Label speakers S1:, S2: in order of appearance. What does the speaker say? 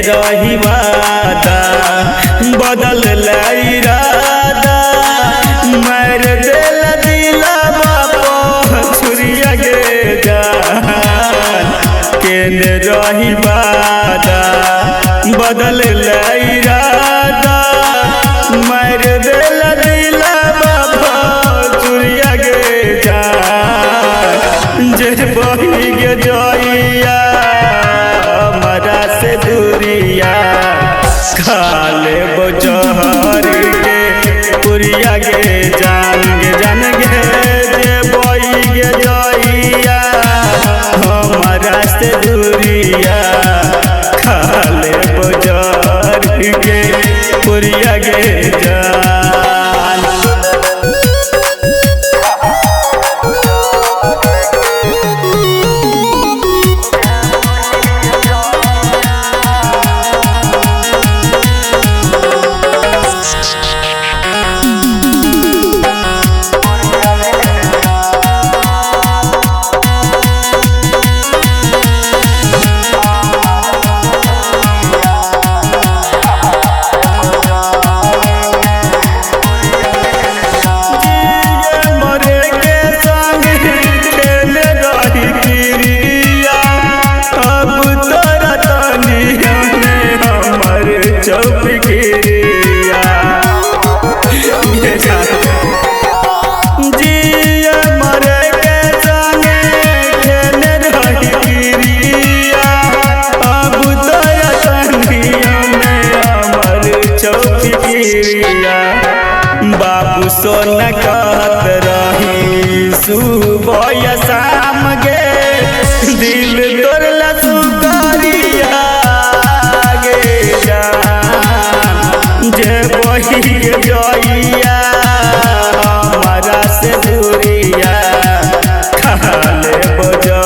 S1: रही वादा बदल इरादा मार दिल दिलवा छुरिया गे जान केने रही वादा बदल इरादा मार दिल दिलवा छुरिया गे जान जे बही गे जइया हमरा से दूरिया खाले बचहर के पुरिया गे जान गे जे बही गे जइया हमरा से दूरिया खाले बचहर के पुरिया गे जान। बाबू सोना कहत रही सुबह शाम गे दिल तोड़ला सुकरिया गे जान जे बही गे जइया हमरा से दूरिया खाले बजा